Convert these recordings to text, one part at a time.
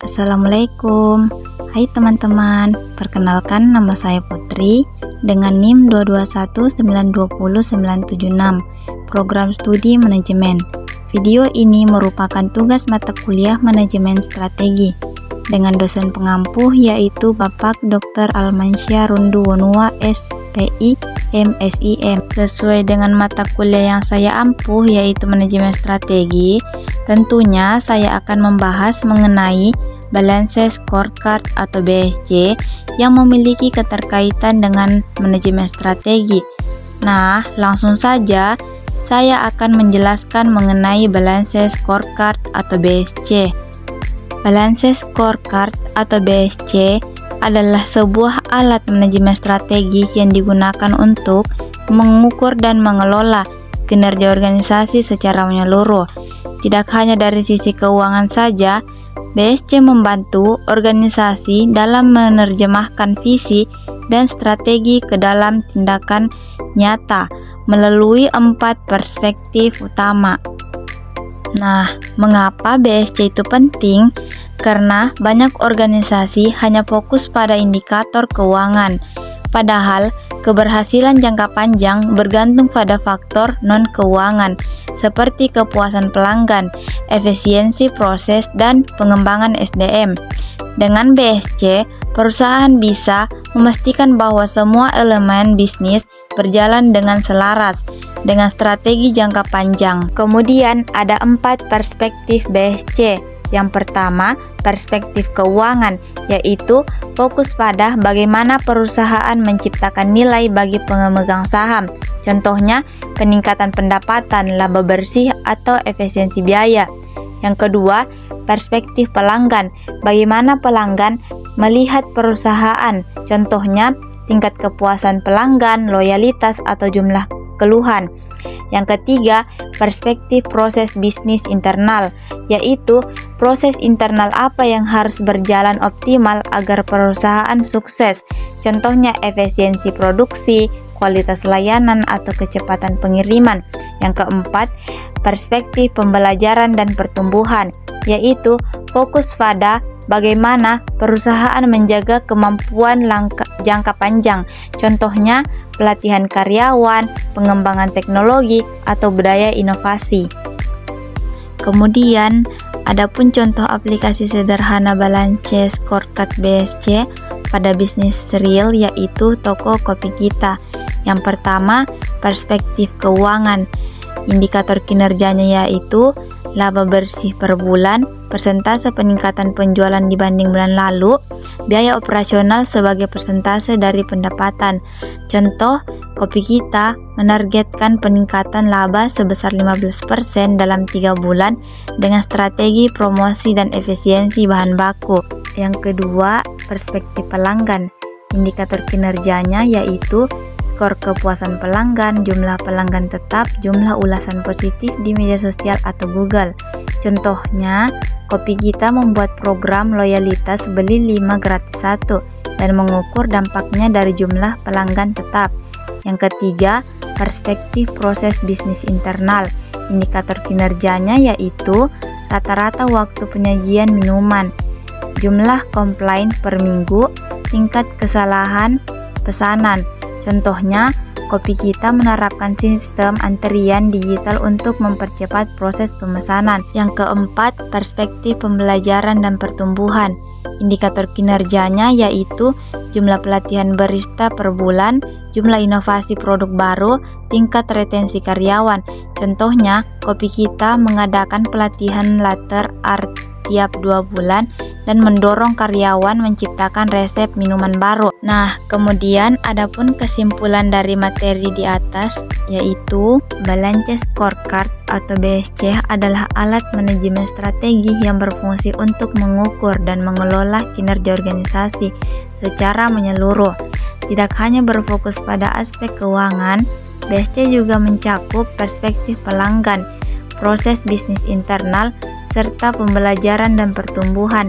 Assalamualaikum. Hai teman-teman, perkenalkan nama saya Putri dengan NIM 2219209096, Program Studi Manajemen. Video ini merupakan tugas mata kuliah Manajemen Strategi dengan dosen pengampuh yaitu Bapak Dr. Almansyah Runduwonua SPI MSIM. Sesuai dengan mata kuliah yang saya ampuh yaitu Manajemen Strategi, tentunya saya akan membahas mengenai Balance Scorecard atau BSC yang memiliki keterkaitan dengan manajemen strategi. Nah, langsung saja saya akan menjelaskan mengenai Balance Scorecard atau BSC. Balance Scorecard atau BSC adalah sebuah alat manajemen strategi yang digunakan untuk mengukur dan mengelola kinerja organisasi secara menyeluruh. Tidak hanya dari sisi keuangan saja, BSC membantu organisasi dalam menerjemahkan visi dan strategi ke dalam tindakan nyata melalui 4 perspektif utama. Nah, mengapa BSC itu penting? Karena banyak organisasi hanya fokus pada indikator keuangan, padahal keberhasilan jangka panjang bergantung pada faktor non-keuangan seperti kepuasan pelanggan, efisiensi proses, dan pengembangan SDM. Dengan BSC, perusahaan bisa memastikan bahwa semua elemen bisnis berjalan dengan selaras dengan strategi jangka panjang. Kemudian ada 4 perspektif BSC. Yang pertama, perspektif keuangan, yaitu fokus pada bagaimana perusahaan menciptakan nilai bagi pemegang saham. Contohnya, peningkatan pendapatan, laba bersih, atau efisiensi biaya. Yang kedua, perspektif pelanggan, bagaimana pelanggan melihat perusahaan. Contohnya, tingkat kepuasan pelanggan, loyalitas, atau jumlah keluhan. Yang ketiga, perspektif proses bisnis internal, yaitu proses internal apa yang harus berjalan optimal agar perusahaan sukses. Contohnya efisiensi produksi, kualitas layanan, atau kecepatan pengiriman. Yang keempat, perspektif pembelajaran dan pertumbuhan, yaitu fokus pada bagaimana perusahaan menjaga kemampuan jangka panjang. Contohnya, pelatihan karyawan, pengembangan teknologi, atau budaya inovasi. Kemudian, adapun contoh aplikasi sederhana Balance Scorecard BSC pada bisnis real yaitu toko kopi kita. Yang pertama, perspektif keuangan. Indikator kinerjanya yaitu laba bersih per bulan, persentase peningkatan penjualan dibanding bulan lalu, biaya operasional sebagai persentase dari pendapatan. Contoh, kopi kita menargetkan peningkatan laba sebesar 15% dalam 3 bulan dengan strategi promosi dan efisiensi bahan baku. Yang kedua, perspektif pelanggan. Indikator kinerjanya yaitu skor kepuasan pelanggan, jumlah pelanggan tetap, jumlah ulasan positif di media sosial atau Google. Contohnya, kopi kita membuat program loyalitas beli 5 gratis 1 dan mengukur dampaknya dari jumlah pelanggan tetap. Yang ketiga, perspektif proses bisnis internal. Indikator kinerjanya yaitu rata-rata waktu penyajian minuman, jumlah komplain per minggu, tingkat kesalahan pesanan. Contohnya, kopi kita menerapkan sistem antrian digital untuk mempercepat proses pemesanan. Yang keempat, perspektif pembelajaran dan pertumbuhan. Indikator kinerjanya yaitu jumlah pelatihan barista per bulan, jumlah inovasi produk baru, tingkat retensi karyawan. Contohnya, kopi kita mengadakan pelatihan latte art tiap 2 bulan dan mendorong karyawan menciptakan resep minuman baru. Nah, kemudian adapun kesimpulan dari materi di atas yaitu Balance Scorecard atau BSC adalah alat manajemen strategi yang berfungsi untuk mengukur dan mengelola kinerja organisasi secara menyeluruh. Tidak hanya berfokus pada aspek keuangan, BSC juga mencakup perspektif pelanggan, proses bisnis internal, serta pembelajaran dan pertumbuhan.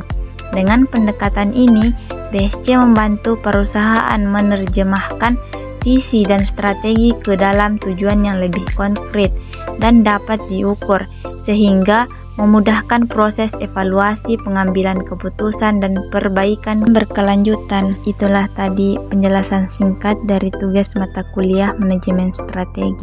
Dengan pendekatan ini, BSC membantu perusahaan menerjemahkan visi dan strategi ke dalam tujuan yang lebih konkret dan dapat diukur, sehingga memudahkan proses evaluasi, pengambilan keputusan, dan perbaikan berkelanjutan. Itulah tadi penjelasan singkat dari tugas mata kuliah manajemen strategi.